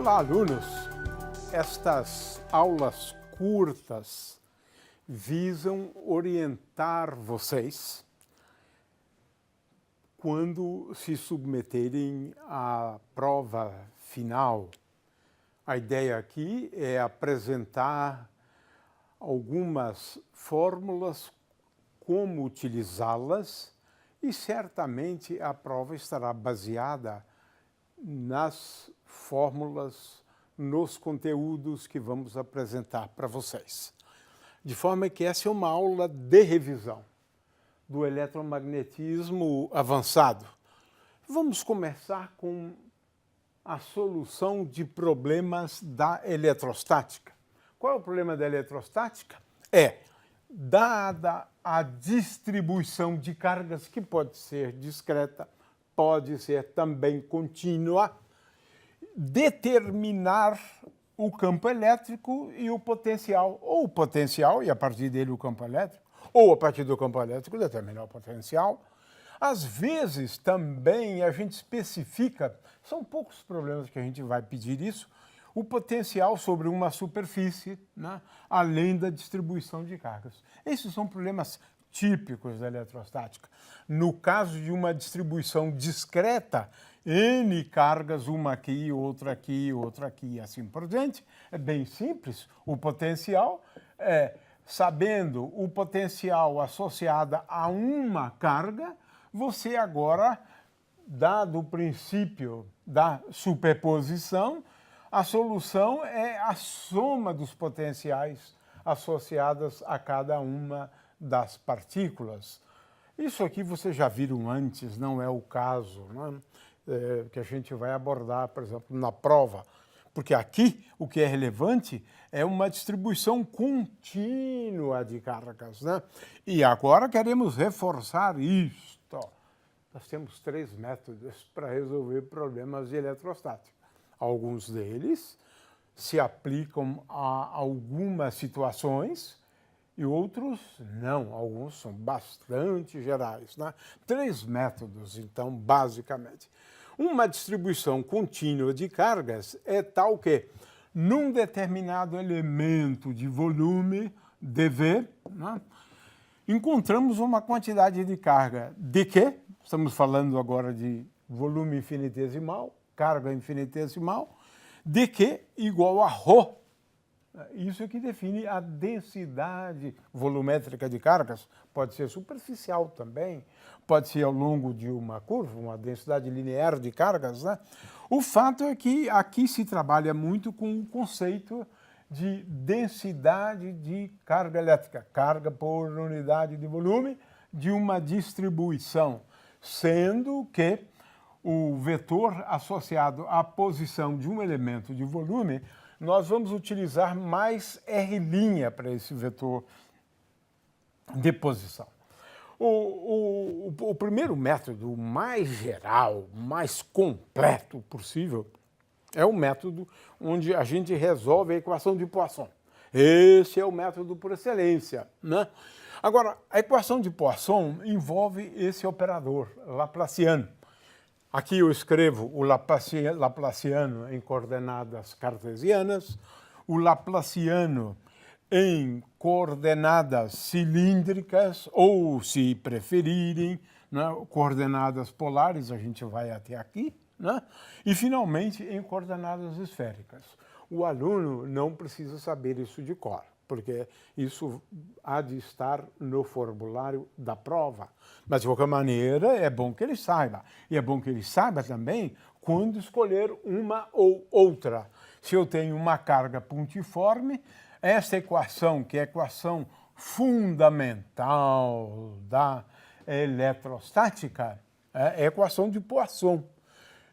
Olá, alunos! Estas aulas curtas visam orientar vocês quando se submeterem à prova final. A ideia aqui é apresentar algumas fórmulas, como utilizá-las, e certamente a prova estará baseada nas fórmulas, nos conteúdos que vamos apresentar para vocês. De forma que essa é uma aula de revisão do eletromagnetismo avançado. Vamos começar com a solução de problemas da eletrostática. Qual é o problema da eletrostática? Dada a distribuição de cargas, que pode ser discreta, pode ser também contínua, determinar o campo elétrico e o potencial, ou o potencial e a partir dele o campo elétrico, ou a partir do campo elétrico determinar o potencial. Às vezes também a gente especifica, são poucos problemas que a gente vai pedir isso, o potencial sobre uma superfície, né, além da distribuição de cargas. Esses são problemas típicos da eletrostática. No caso de uma distribuição discreta, N cargas, uma aqui, outra aqui, outra aqui, e assim por diante, é bem simples. O potencial sabendo o potencial associado a uma carga, você agora, dado o princípio da superposição, a solução é a soma dos potenciais associadas a cada uma das partículas. Isso aqui vocês já viram antes, não é o caso, né? Que a gente vai abordar, por exemplo, na prova. Porque aqui o que é relevante é uma distribuição contínua de cargas, né? E agora queremos reforçar isto. Nós temos 3 métodos para resolver problemas de eletrostática. Alguns deles se aplicam a algumas situações e outros não. Alguns são bastante gerais, né? 3 métodos, então, basicamente. Uma distribuição contínua de cargas é tal que, num determinado elemento de volume, dV, né, encontramos uma quantidade de carga de que, estamos falando agora de volume infinitesimal, carga infinitesimal, de que igual a ρ. Isso é que define a densidade volumétrica de cargas. Pode ser superficial também, pode ser ao longo de uma curva, uma densidade linear de cargas, né? O fato é que aqui se trabalha muito com o conceito de densidade de carga elétrica, carga por unidade de volume de uma distribuição, sendo que o vetor associado à posição de um elemento de volume, nós vamos utilizar mais R' para esse vetor de posição. O primeiro método, o mais geral, mais completo possível, é o método onde a gente resolve a equação de Poisson. Esse é o método por excelência, né? Agora, a equação de Poisson envolve esse operador laplaciano. Aqui eu escrevo o laplaciano em coordenadas cartesianas, o laplaciano em coordenadas cilíndricas, ou, se preferirem, né, coordenadas polares, a gente vai até aqui, né, e, finalmente, em coordenadas esféricas. O aluno não precisa saber isso de cor, porque isso há de estar no formulário da prova. Mas, de qualquer maneira, é bom que ele saiba. E é bom que ele saiba também quando escolher uma ou outra. Se eu tenho uma carga pontiforme, essa equação, que é a equação fundamental da eletrostática, é a equação de Poisson.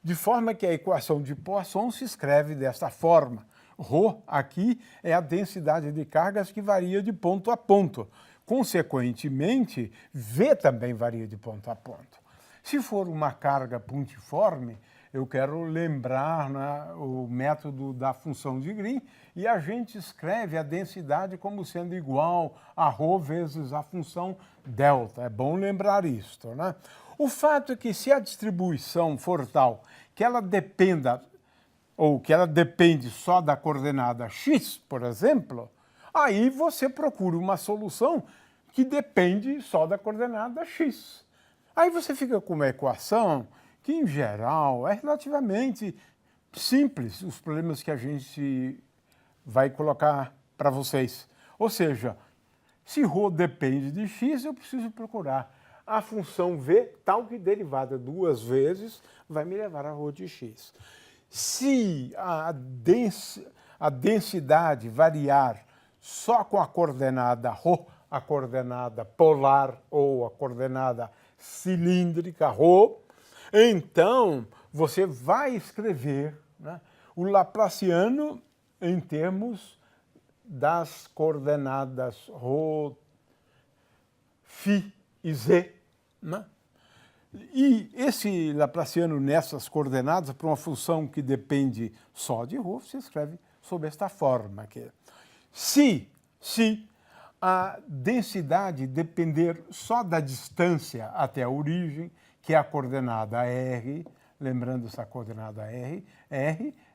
De forma que a equação de Poisson se escreve desta forma. Ρ aqui é a densidade de cargas que varia de ponto a ponto. Consequentemente, V também varia de ponto a ponto. Se for uma carga pontiforme, eu quero lembrar, né, o método da função de Green, e a gente escreve a densidade como sendo igual a ρ vezes a função delta. É bom lembrar isto, né? O fato é que se a distribuição for tal que ela dependa ou que ela depende só da coordenada x, por exemplo, aí você procura uma solução que depende só da coordenada x. Aí você fica com uma equação que, em geral, é relativamente simples, os problemas que a gente vai colocar para vocês. Ou seja, se ρ depende de x, eu preciso procurar a função v, tal que derivada duas vezes vai me levar a ρ de x. Se a densidade variar só com a coordenada ρ, a coordenada polar ou a coordenada cilíndrica ρ, então você vai escrever, né, o Laplaciano em termos das coordenadas ρ, φ e z, né? E esse Laplaciano nessas coordenadas, para uma função que depende só de ρ, se escreve sob esta forma aqui. Se a densidade depender só da distância até a origem, que é a coordenada r, lembrando essa coordenada r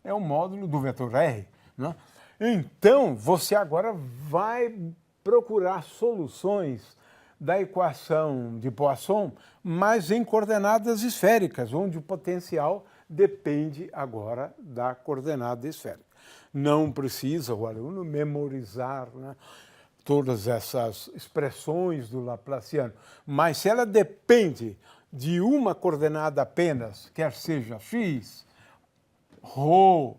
é o módulo do vetor r, né? Então, você agora vai procurar soluções da equação de Poisson, mas em coordenadas esféricas, onde o potencial depende agora da coordenada esférica. Não precisa o aluno memorizar, né, todas essas expressões do Laplaciano, mas se ela depende de uma coordenada apenas, quer seja x, ρ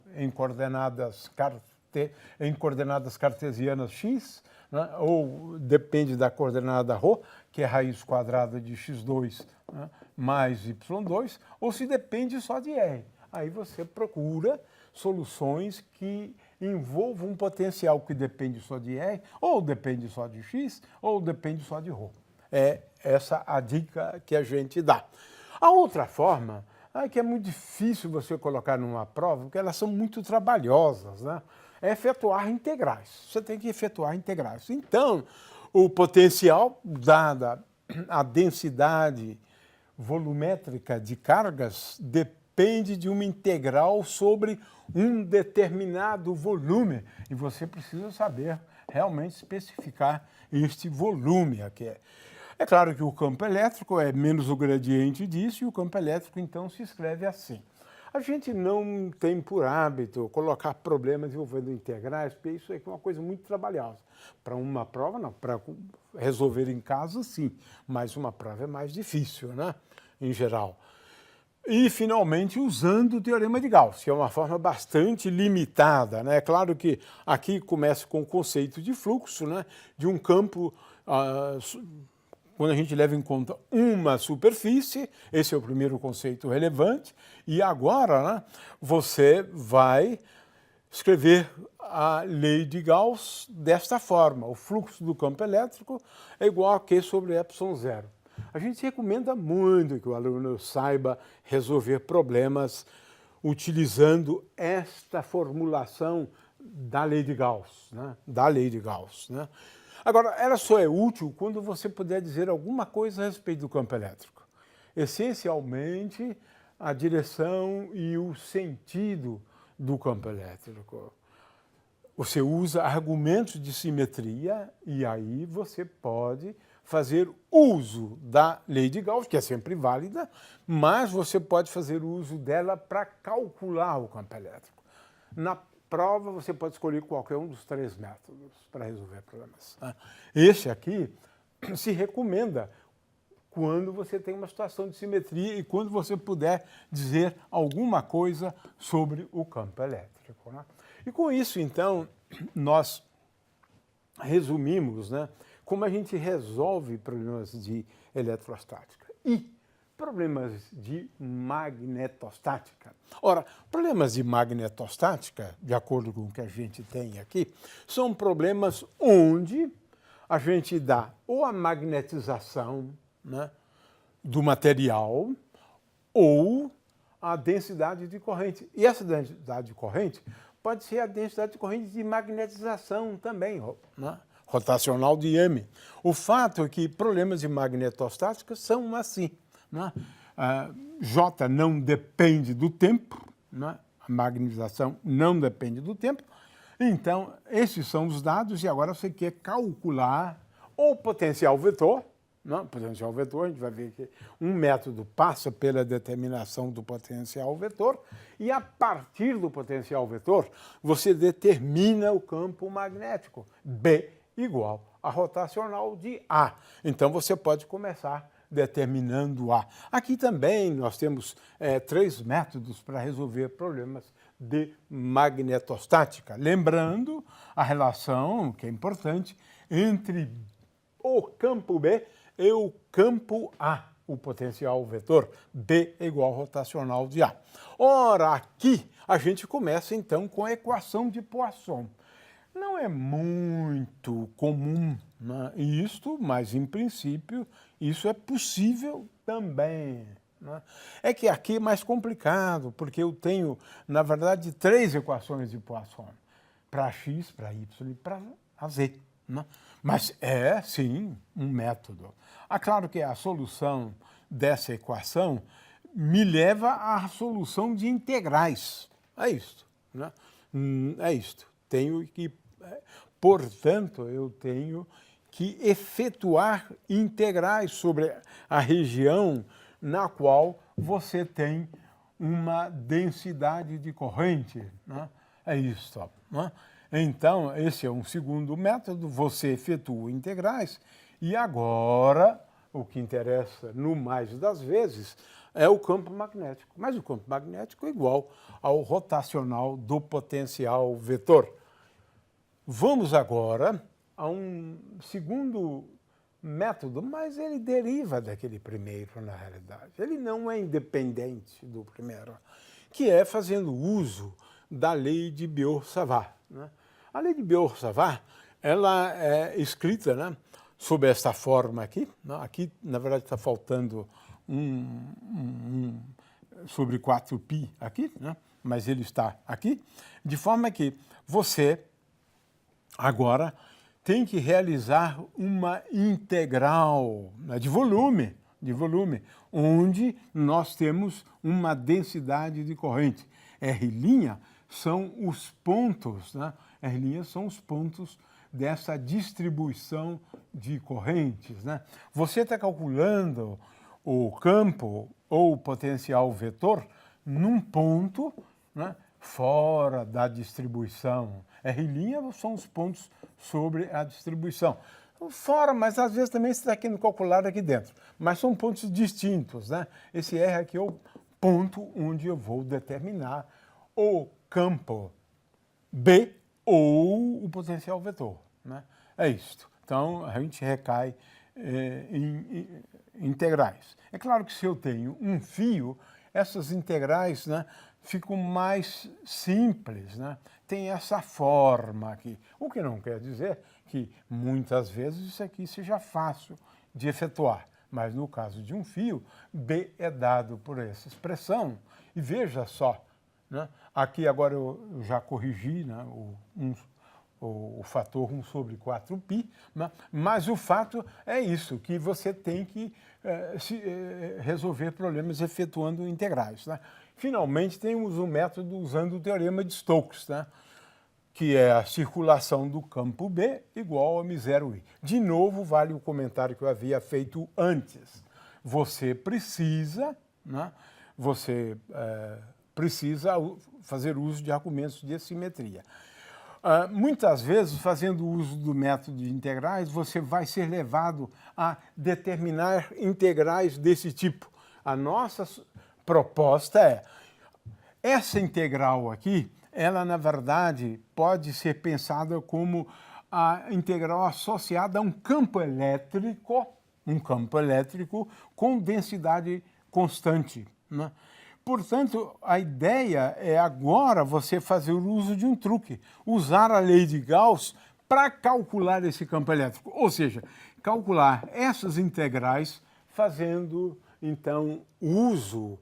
em coordenadas cartesianas x, né, ou depende da coordenada ρ, que é raiz quadrada de x2, né, mais y2, ou se depende só de r. Aí você procura soluções que envolvam um potencial que depende só de r, ou depende só de x, ou depende só de ρ. É essa a dica que a gente dá. A outra forma é que é muito difícil você colocar numa prova, porque elas são muito trabalhosas, né? É efetuar integrais. Você tem que efetuar integrais. Então, o potencial, dada a densidade volumétrica de cargas, depende de uma integral sobre um determinado volume. E você precisa saber realmente especificar este volume aqui. É claro que o campo elétrico é menos o gradiente disso, e o campo elétrico, então, se escreve assim. A gente não tem por hábito colocar problemas envolvendo integrais, porque isso é uma coisa muito trabalhosa. Para uma prova, não. Para resolver em casa, sim. Mas uma prova é mais difícil, né? Em geral. E, finalmente, usando o teorema de Gauss, que é uma forma bastante limitada, né? É claro que aqui começa com o conceito de fluxo, né, de um campo, quando a gente leva em conta uma superfície, esse é o primeiro conceito relevante, e agora, né, você vai escrever a lei de Gauss desta forma: o fluxo do campo elétrico é igual a Q sobre ε0. A gente recomenda muito que o aluno saiba resolver problemas utilizando esta formulação da lei de Gauss, né? Da lei de Gauss, né? Agora, ela só é útil quando você puder dizer alguma coisa a respeito do campo elétrico. Essencialmente, a direção e o sentido do campo elétrico. Você usa argumentos de simetria e aí você pode fazer uso da lei de Gauss, que é sempre válida, mas você pode fazer uso dela para calcular o campo elétrico. Na prova, você pode escolher qualquer um dos três métodos para resolver problemas. Este aqui se recomenda quando você tem uma situação de simetria e quando você puder dizer alguma coisa sobre o campo elétrico, né? E com isso, então, nós resumimos, né, como a gente resolve problemas de eletrostática e problemas de magnetostática. Ora, problemas de magnetostática, de acordo com o que a gente tem aqui, são problemas onde a gente dá ou a magnetização, né, do material ou a densidade de corrente. E essa densidade de corrente pode ser a densidade de corrente de magnetização também, né, rotacional de M. O fato é que problemas de magnetostática são assim, né? J não depende do tempo, né? a magnetização não depende do tempo. Então, esses são os dados e agora você quer calcular o potencial vetor. Não, potencial vetor, a gente vai ver que um método passa pela determinação do potencial vetor e, a partir do potencial vetor, você determina o campo magnético, B igual a rotacional de A. Então, você pode começar determinando A. Aqui também nós temos 3 métodos para resolver problemas de magnetostática. Lembrando a relação, que é importante, entre o campo B e o campo A, o potencial vetor, B igual a rotacional de A. Ora, aqui a gente começa então com a equação de Poisson. Não é muito comum, né, isto, mas em princípio isso é possível também. Né? É que aqui é mais complicado, porque eu tenho, na verdade, 3 equações de Poisson, para x, para y e para z. Né? Mas é, sim, um método. Claro que a solução dessa equação me leva à solução de integrais. É isto. Né? É isto. Portanto, eu tenho que efetuar integrais sobre a região na qual você tem uma densidade de corrente. Né? É isso. Né? Então, esse é um segundo método, você efetua integrais e agora o que interessa no mais das vezes é o campo magnético. Mas o campo magnético é igual ao rotacional do potencial vetor. Vamos agora a um segundo método, mas ele deriva daquele primeiro, na realidade. Ele não é independente do primeiro, que é fazendo uso da lei de Biot-Savart. Né? A lei de Biot-Savart, ela é escrita, né, sob esta forma aqui. Né? Aqui, na verdade, está faltando sobre 4π aqui, né? Mas ele está aqui, de forma que você agora tem que realizar uma integral, né, de volume, onde nós temos uma densidade de corrente. R' são os pontos, né? R' são os pontos dessa distribuição de correntes. Né? Você está calculando o campo ou o potencial vetor num ponto, né, fora da distribuição. R' são os pontos sobre a distribuição. Fora, mas às vezes também você está querendo calcular aqui dentro. Mas são pontos distintos. Né? Esse R aqui é o ponto onde eu vou determinar o campo B ou o potencial vetor. Né? É isto. Então, a gente recai em integrais. É claro que se eu tenho um fio, essas integrais, né, ficam mais simples. Né? Tem essa forma aqui. O que não quer dizer que muitas vezes isso aqui seja fácil de efetuar. Mas no caso de um fio, B é dado por essa expressão. E veja só, né? Aqui agora eu já corrigi, né, o fator 1 sobre 4π, né? Mas o fato é isso, que você tem que resolver problemas efetuando integrais. Né? Finalmente, temos um método usando o teorema de Stokes, né? Que é a circulação do campo B igual a μ0i. De novo, vale o comentário que eu havia feito antes. Você precisa, né, precisa fazer uso de argumentos de simetria. Muitas vezes, fazendo uso do método de integrais, você vai ser levado a determinar integrais desse tipo. A nossa proposta é, essa integral aqui, ela, na verdade, pode ser pensada como a integral associada a um campo elétrico com densidade constante. Né? Portanto, a ideia é agora você fazer o uso de um truque, usar a lei de Gauss para calcular esse campo elétrico, ou seja, calcular essas integrais fazendo, então, uso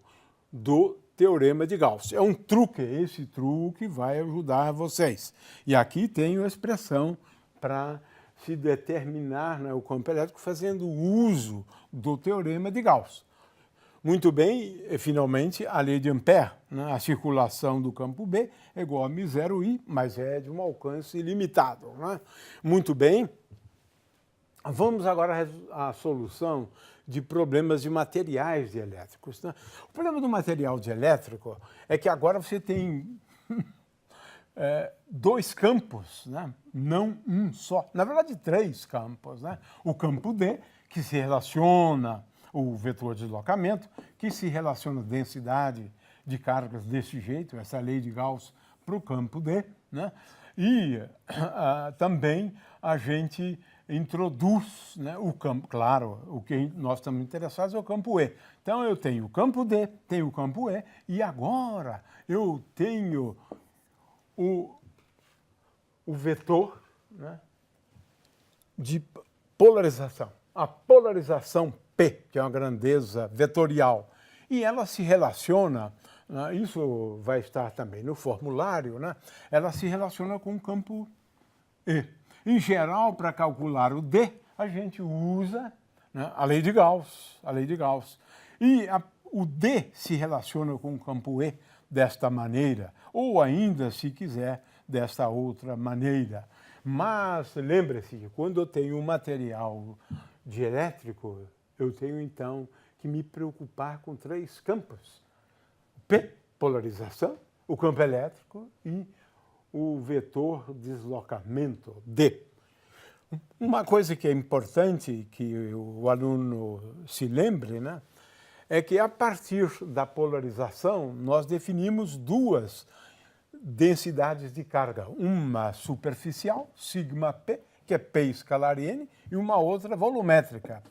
do teorema de Gauss. É um truque, esse truque vai ajudar vocês. E aqui tenho a expressão para se determinar, né, o campo elétrico fazendo uso do teorema de Gauss. Muito bem, finalmente, a lei de Ampère, né? A circulação do campo B é igual a μ0i, mas é de um alcance limitado. Né? Muito bem, vamos agora à solução de problemas de materiais dielétricos. Né? O problema do material dielétrico é que agora você tem dois campos, né? Não um só. Na verdade, três campos. Né? O campo D, que se relaciona o vetor de deslocamento, que se relaciona a densidade de cargas desse jeito, essa lei de Gauss para o campo D. Né? E também a gente introduz, né, o campo, claro, o que nós estamos interessados é o campo E. Então eu tenho o campo D, tenho o campo E, e agora eu tenho o vetor, né, de polarização. A polarização P, que é uma grandeza vetorial, e ela se relaciona, né, isso vai estar também no formulário, né, ela se relaciona com o campo E. Em geral, para calcular o D, a gente usa, né, a lei de Gauss. E o D se relaciona com o campo E desta maneira, ou ainda, se quiser, desta outra maneira. Mas lembre-se que quando eu tenho um material dielétrico, eu tenho então que me preocupar com três campos. P, polarização, o campo elétrico e o vetor deslocamento D. Uma coisa que é importante que o aluno se lembre, né, é que a partir da polarização nós definimos duas densidades de carga, uma superficial, σp, que é P escalar N, e uma outra volumétrica,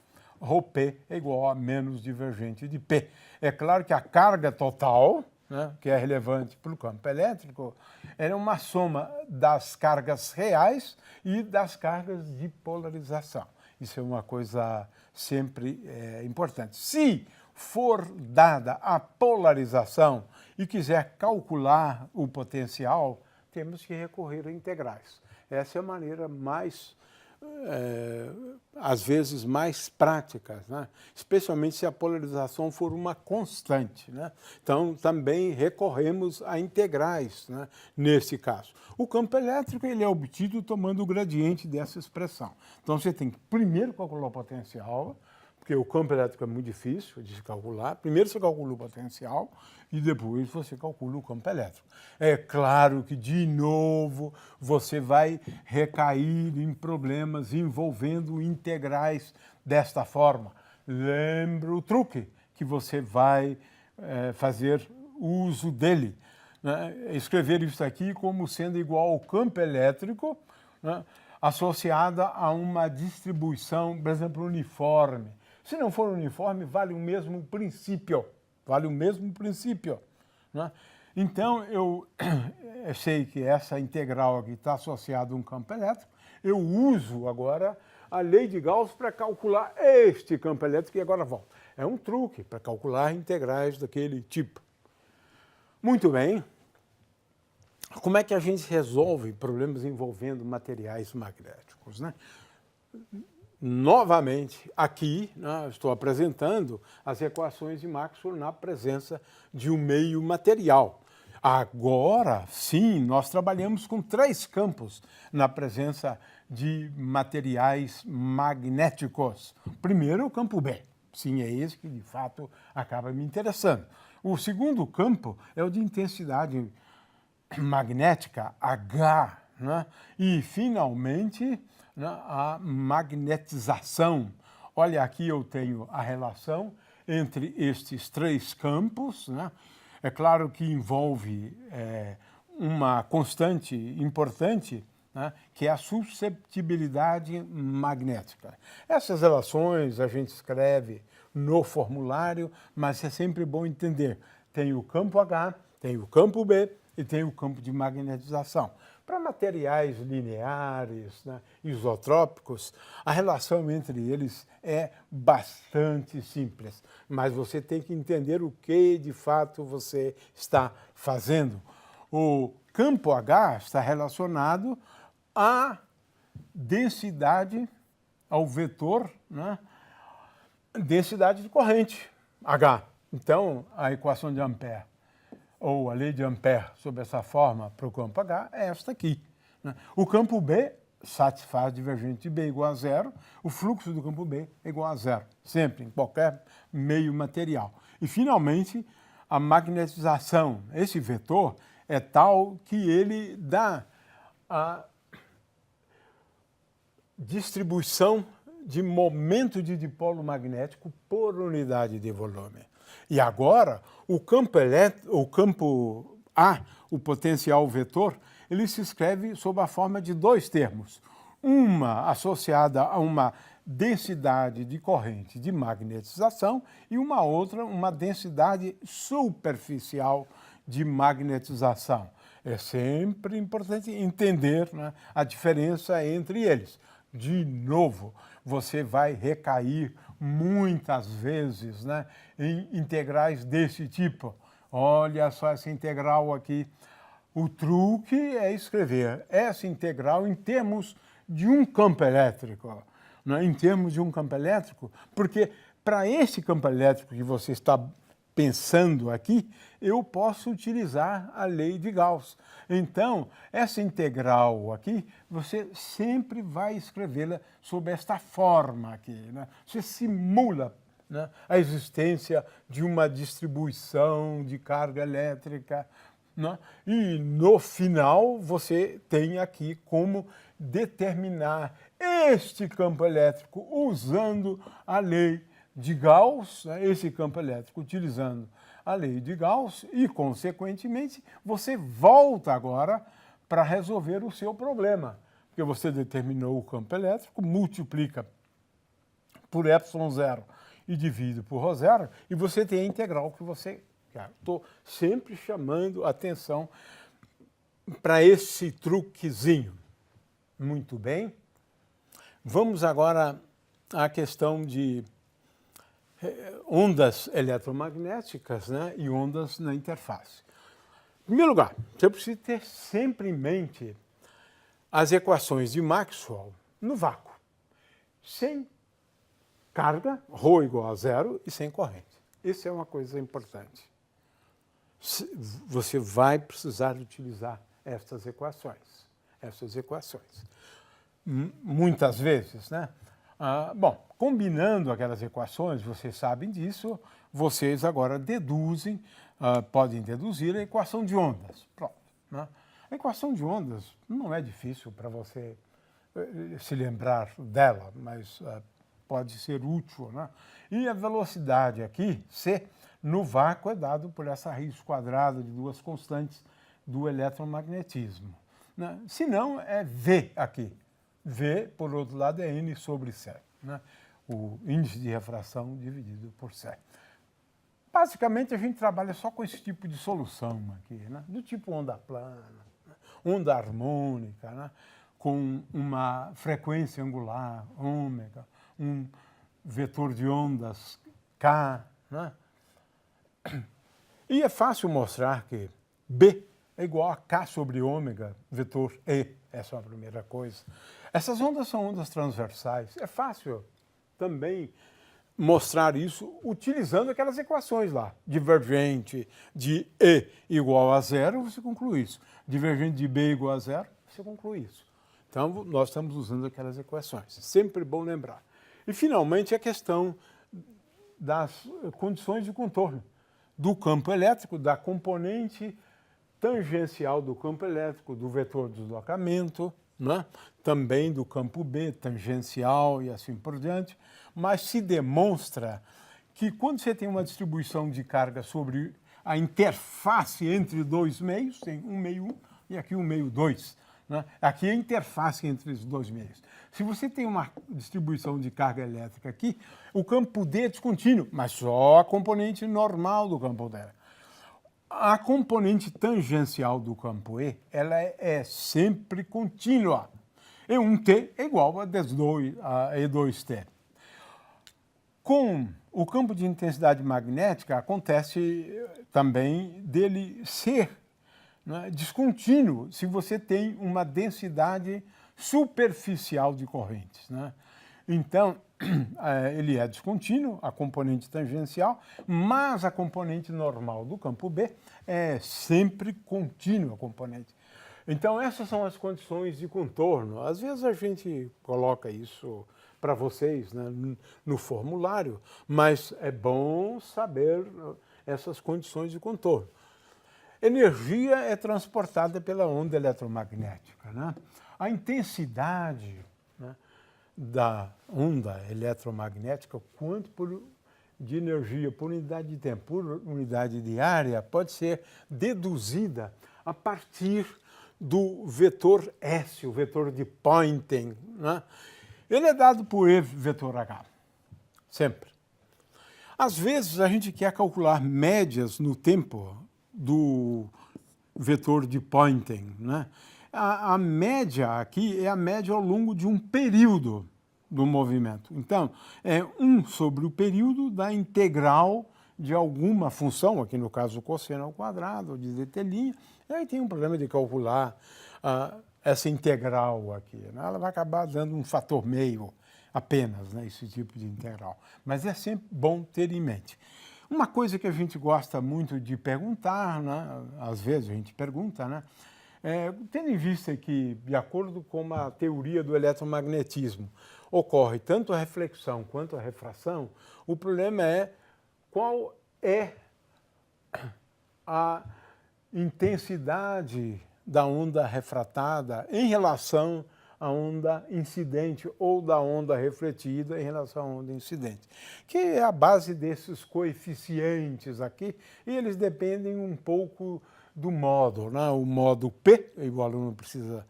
ρP é igual a menos divergente de P. É claro que a carga total, né, que é relevante para o campo elétrico, é uma soma das cargas reais e das cargas de polarização. Isso é uma coisa sempre importante. Se for dada a polarização e quiser calcular o potencial, temos que recorrer a integrais. Essa é a maneira mais, às vezes, mais prática, né? Especialmente se a polarização for uma constante. Né? Então, também recorremos a integrais, né, nesse caso. O campo elétrico ele é obtido tomando o gradiente dessa expressão. Então, você tem que primeiro calcular o potencial, porque o campo elétrico é muito difícil de se calcular. Primeiro você calcula o potencial e depois você calcula o campo elétrico. É claro que, de novo, você vai recair em problemas envolvendo integrais desta forma. Lembra o truque que você vai fazer uso dele. Né? Escrever isso aqui como sendo igual ao campo elétrico, né, associada a uma distribuição, por exemplo, uniforme. Se não for uniforme, vale o mesmo princípio. Né? Então, eu sei que essa integral aqui está associada a um campo elétrico. Eu uso agora a lei de Gauss para calcular este campo elétrico e agora volto. É um truque para calcular integrais daquele tipo. Muito bem. Como é que a gente resolve problemas envolvendo materiais magnéticos, né? Novamente, aqui, né, estou apresentando as equações de Maxwell na presença de um meio material. Agora, sim, nós trabalhamos com três campos na presença de materiais magnéticos. Primeiro, o campo B. Sim, é esse que, de fato, acaba me interessando. O segundo campo é o de intensidade magnética, H, né? E, finalmente, né, a magnetização. Olha, aqui eu tenho a relação entre estes três campos. Né? É claro que envolve uma constante importante, né, que é a susceptibilidade magnética. Essas relações a gente escreve no formulário, mas é sempre bom entender. Tem o campo H, tem o campo B e tem o campo de magnetização. Para materiais lineares, né, isotrópicos, a relação entre eles é bastante simples, mas você tem que entender o que de fato você está fazendo. O campo H está relacionado à densidade, ao vetor, né, densidade de corrente, H. Então, a equação de Ampère, ou a lei de Ampère, sob essa forma para o campo H, é esta aqui, né? O campo B satisfaz divergente de B igual a zero, o fluxo do campo B é igual a zero, sempre, em qualquer meio material. E, finalmente, a magnetização, esse vetor, é tal que ele dá a distribuição de momento de dipolo magnético por unidade de volume. E agora, o campo A, o potencial vetor, ele se escreve sob a forma de dois termos. Uma associada a uma densidade de corrente de magnetização e uma outra, uma densidade superficial de magnetização. É sempre importante entender, né, a diferença entre eles. De novo, você vai recair muitas vezes, né, em integrais desse tipo. Olha só essa integral aqui. O truque é escrever essa integral em termos de um campo elétrico. Né, em termos de um campo elétrico, porque para esse campo elétrico que você está pensando aqui, eu posso utilizar a lei de Gauss. Então, essa integral aqui, você sempre vai escrevê-la sob esta forma aqui, né? Você simula, né, a existência de uma distribuição de carga elétrica, né? E no final você tem aqui como determinar este campo elétrico usando a lei de Gauss, né, esse campo elétrico utilizando a lei de Gauss e, consequentemente, você volta agora para resolver o seu problema, porque você determinou o campo elétrico, multiplica por ε0 e divide por ρ0 e você tem a integral que você quer. Estou sempre chamando a atenção para esse truquezinho. Muito bem. Vamos agora à questão de ondas eletromagnéticas, né, e ondas na interface. Em primeiro lugar, você precisa ter sempre em mente as equações de Maxwell no vácuo, sem carga, ρ igual a zero, e sem corrente. Isso é uma coisa importante. Você vai precisar utilizar estas equações. Muitas vezes, né? Bom, combinando aquelas equações, vocês sabem disso, vocês agora deduzem, podem deduzir a equação de ondas. Pronto, né? A equação de ondas não é difícil para você se lembrar dela, mas pode ser útil, né? E a velocidade aqui, c, no vácuo é dado por essa raiz quadrada de duas constantes do eletromagnetismo, né? Se não, é v aqui. V, por outro lado, é n sobre c, né? O índice de refração dividido por c. Basicamente, a gente trabalha só com esse tipo de solução aqui, né? Do tipo onda plana, onda harmônica, né? Com uma frequência angular, ômega, um vetor de ondas k, né? E é fácil mostrar que B é igual a k sobre ômega, vetor E. Essa é a primeira coisa. Essas ondas são ondas transversais. É fácil também mostrar isso utilizando aquelas equações lá. Divergente de E igual a zero, você conclui isso. Divergente de B igual a zero, você conclui isso. Então, nós estamos usando aquelas equações. Sempre bom lembrar. E, finalmente, a questão das condições de contorno do campo elétrico, da componente tangencial do campo elétrico, do vetor de deslocamento, né? Também do campo B, tangencial e assim por diante, mas se demonstra que quando você tem uma distribuição de carga sobre a interface entre dois meios, tem um meio 1 e aqui um meio 2, né? Aqui é a interface entre os dois meios. Se você tem uma distribuição de carga elétrica aqui, o campo D é descontínuo, mas só a componente normal do campo D. A componente tangencial do campo E, ela é sempre contínua. E1T é igual a E2T. Com o campo de intensidade magnética, acontece também dele ser, né, descontínuo se você tem uma densidade superficial de correntes, né? Então, ele é descontínuo, a componente tangencial, mas a componente normal do campo B é sempre contínua a componente. Então, essas são as condições de contorno. Às vezes a gente coloca isso para vocês, né, no formulário, mas é bom saber essas condições de contorno. Energia é transportada pela onda eletromagnética, né? A intensidade, né, da onda eletromagnética, quanto de energia por unidade de tempo, por unidade de área, pode ser deduzida a partir do vetor S, o vetor de Poynting, né? Ele é dado por E vetor H, sempre. Às vezes a gente quer calcular médias no tempo do vetor de Poynting, né? A média aqui é a média ao longo de um período do movimento. Então, é 1 sobre o período da integral de alguma função, aqui no caso o cosseno ao quadrado, ou de dt', e aí tem um problema de calcular essa integral aqui, né? Ela vai acabar dando um fator meio apenas, né, esse tipo de integral. Mas é sempre bom ter em mente. Uma coisa que a gente gosta muito de perguntar, né, às vezes a gente pergunta, né, tendo em vista que, de acordo com a teoria do eletromagnetismo, ocorre tanto a reflexão quanto a refração, o problema é qual é a intensidade da onda refratada em relação à onda incidente ou da onda refletida em relação à onda incidente, que é a base desses coeficientes aqui, e eles dependem um pouco do modo, né? O modo P, o aluno precisa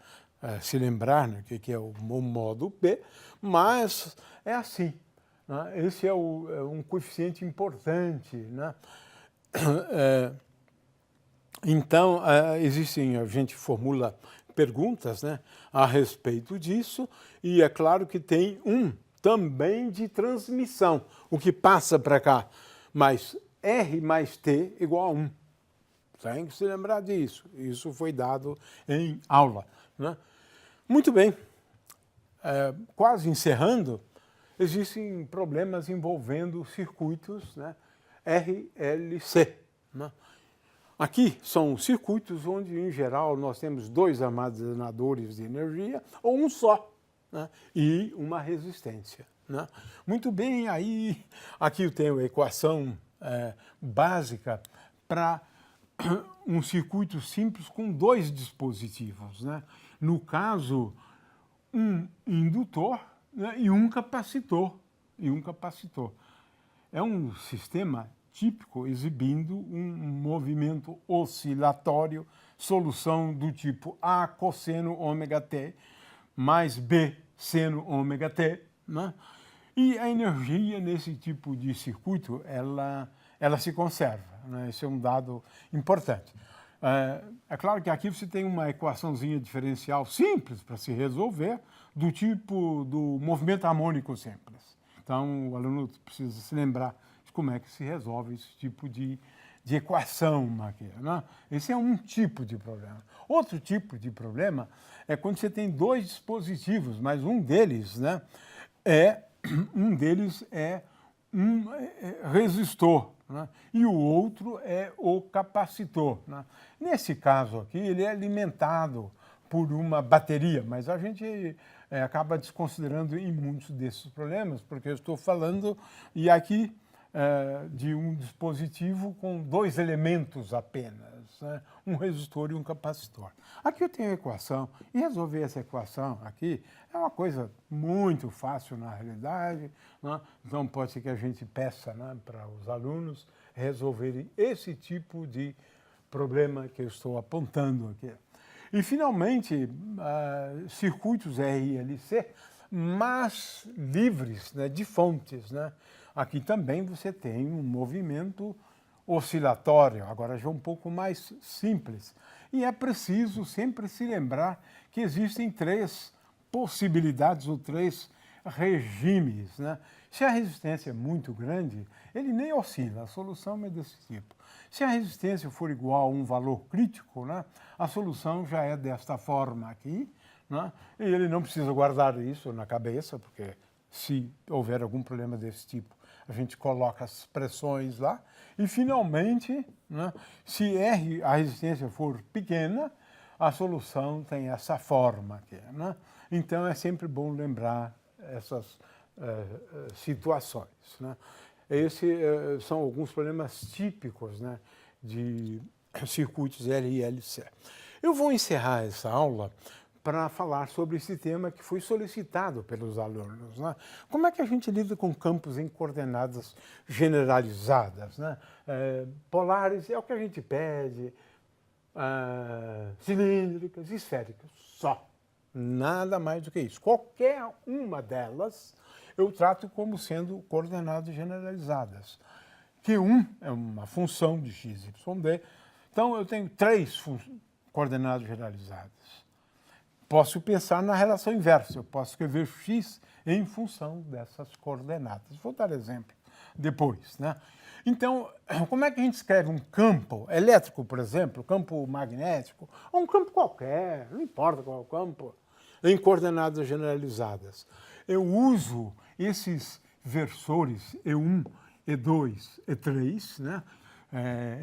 se lembrar, né, que é o modo P, mas é assim, né? Esse é um coeficiente importante, né? Então, a gente formula perguntas, né, a respeito disso, e é claro que tem também de transmissão, o que passa para cá, mas R mais T igual a 1. Tem que se lembrar disso. Isso foi dado em aula, né? Muito bem. Quase encerrando, existem problemas envolvendo circuitos, né, RLC, né? Aqui são circuitos onde, em geral, nós temos 2 armazenadores de energia, ou um só, né, e uma resistência, né? Muito bem, aí aqui eu tenho a equação básica para um circuito simples com 2 dispositivos, né? No caso, um indutor, né, e um capacitor. É um sistema típico exibindo um movimento oscilatório, solução do tipo A cosseno ômega t mais B seno ômega t, né? E a energia nesse tipo de circuito, ela se conserva, né? Esse é um dado importante. É claro que aqui você tem uma equaçãozinha diferencial simples para se resolver, do tipo do movimento harmônico simples. Então, o aluno precisa se lembrar de como é que se resolve esse tipo de equação aqui, né? Esse é um tipo de problema. Outro tipo de problema é quando você tem 2 dispositivos, mas um deles, né, é um resistor, né, e o outro é o capacitor, né? Nesse caso aqui, ele é alimentado por uma bateria, mas a gente acaba desconsiderando em muitos desses problemas, porque eu estou falando, e aqui, de um dispositivo com 2 elementos apenas, né? Um resistor e um capacitor. Aqui eu tenho a equação, e resolver essa equação aqui é uma coisa muito fácil na realidade, né? Então pode ser que a gente peça, né, para os alunos resolverem esse tipo de problema que eu estou apontando aqui. E, finalmente, circuitos RLC, mas livres, né, de fontes, né? Aqui também você tem um movimento oscilatório, agora já um pouco mais simples. E é preciso sempre se lembrar que existem 3 possibilidades ou 3 regimes, né? Se a resistência é muito grande, ele nem oscila, a solução é desse tipo. Se a resistência for igual a um valor crítico, né, a solução já é desta forma aqui, né, e ele não precisa guardar isso na cabeça, porque se houver algum problema desse tipo, a gente coloca as expressões lá. E, finalmente, né, se R, a resistência for pequena, a solução tem essa forma aqui, né? Então, é sempre bom lembrar essas situações, né? Esses são alguns problemas típicos, né, de circuitos L e LC. Eu vou encerrar essa aula para falar sobre esse tema que foi solicitado pelos alunos, né? Como é que a gente lida com campos em coordenadas generalizadas, né? Polares é o que a gente pede, cilíndricas, esféricas, só. Nada mais do que isso. Qualquer uma delas eu trato como sendo coordenadas generalizadas. Q1 é uma função de x, y, d. Então, eu tenho 3 coordenadas generalizadas. Posso pensar na relação inversa. Eu posso escrever x em função dessas coordenadas. Vou dar exemplo depois, né? Então, como é que a gente escreve um campo elétrico, por exemplo, campo magnético, ou um campo qualquer, não importa qual é o campo, em coordenadas generalizadas? Eu uso esses versores E1, E2, E3, né?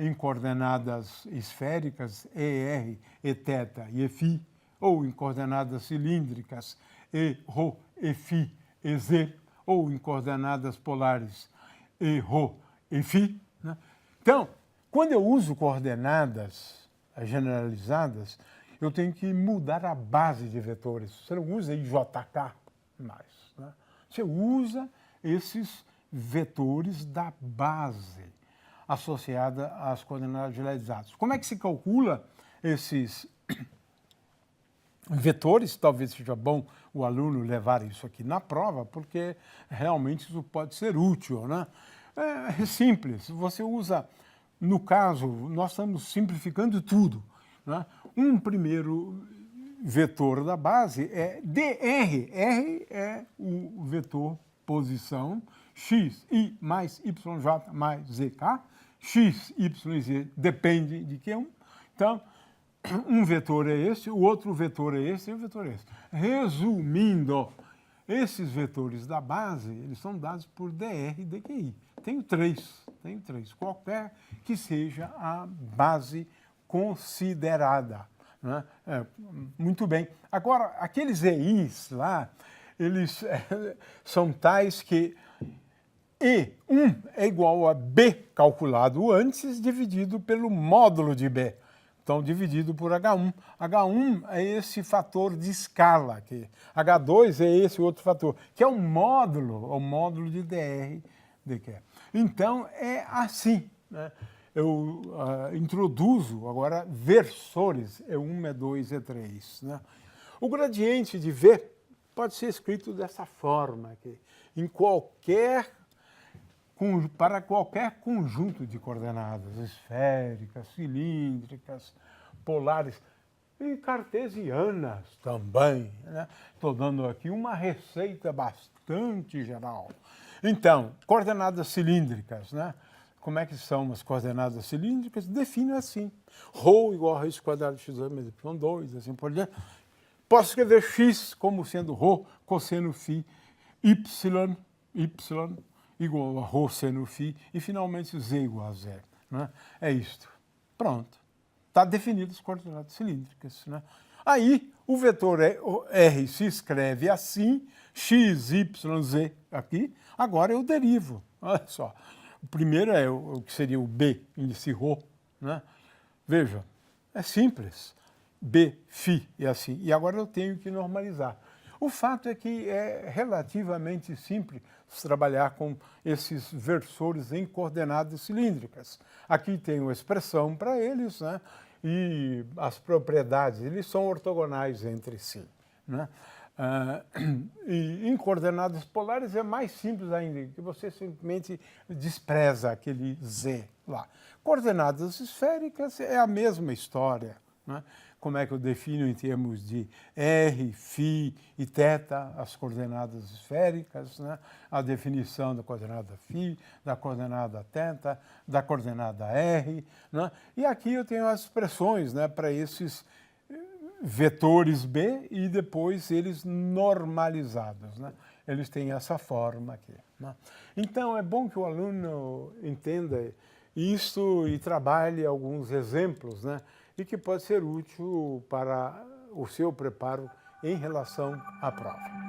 Em coordenadas esféricas, ER, Eθ e Eφ, ou em coordenadas cilíndricas, Eρ, Eφ, Ez, ou em coordenadas polares, Eρ, Eφ. Né? Então, quando eu uso coordenadas generalizadas, eu tenho que mudar a base de vetores. Você não usa IJK mais, né? Você usa esses vetores da base associada às coordenadas generalizadas. Como é que se calcula esses vetores? Talvez seja bom o aluno levar isso aqui na prova, porque realmente isso pode ser útil, né? É simples. Você usa, no caso, nós estamos simplificando tudo, né? Um primeiro vetor da base é dr. R é o vetor posição, x, i mais yj mais zk. X, y e z depende de Q1. Então, um vetor é esse, o outro vetor é esse e o vetor é esse. Resumindo, esses vetores da base, eles são dados por dr e dqi. Tenho três, qualquer que seja a base considerada, né? Muito bem. Agora, aqueles EIs lá, eles são tais que E1 é igual a B calculado antes, dividido pelo módulo de B. Então, dividido por H1. H1 é esse fator de escala aqui. H2 é esse outro fator, que é o módulo de dr, dq. Então, é assim, né? Eu introduzo agora versores, E1, E2, E3. Né? O gradiente de V pode ser escrito dessa forma aqui. Para qualquer conjunto de coordenadas esféricas, cilíndricas, polares e cartesianas também, né? Estou dando aqui uma receita bastante geral. Então, coordenadas cilíndricas, né? Como é que são as coordenadas cilíndricas? Defino assim. Ρ igual a raiz quadrada de x2 menos y2, assim por diante. Posso escrever x como sendo ρ cosseno φ, y igual a ρ seno φ e, finalmente, z igual a zero. Né? É isto. Pronto. Está definido as coordenadas cilíndricas. Né? Aí, o vetor R se escreve assim, x, y, z aqui. Agora eu derivo. Olha só. O primeiro é o que seria o B, índice ρ. Né? Veja, é simples. B, φ e assim. E agora eu tenho que normalizar. O fato é que é relativamente simples trabalhar com esses versores em coordenadas cilíndricas. Aqui tem uma expressão para eles, né? E as propriedades, eles são ortogonais entre si. Né? E em coordenadas polares é mais simples ainda, que você simplesmente despreza aquele z lá. Coordenadas esféricas é a mesma história. Né? Como é que eu defino em termos de R, φ e θ, as coordenadas esféricas, né? A definição da coordenada φ, da coordenada θ, da coordenada R. Né? E aqui eu tenho as expressões, né, para esses vetores B e depois eles normalizados, né? Eles têm essa forma aqui, né? Então, é bom que o aluno entenda isso e trabalhe alguns exemplos, né? E que pode ser útil para o seu preparo em relação à prova.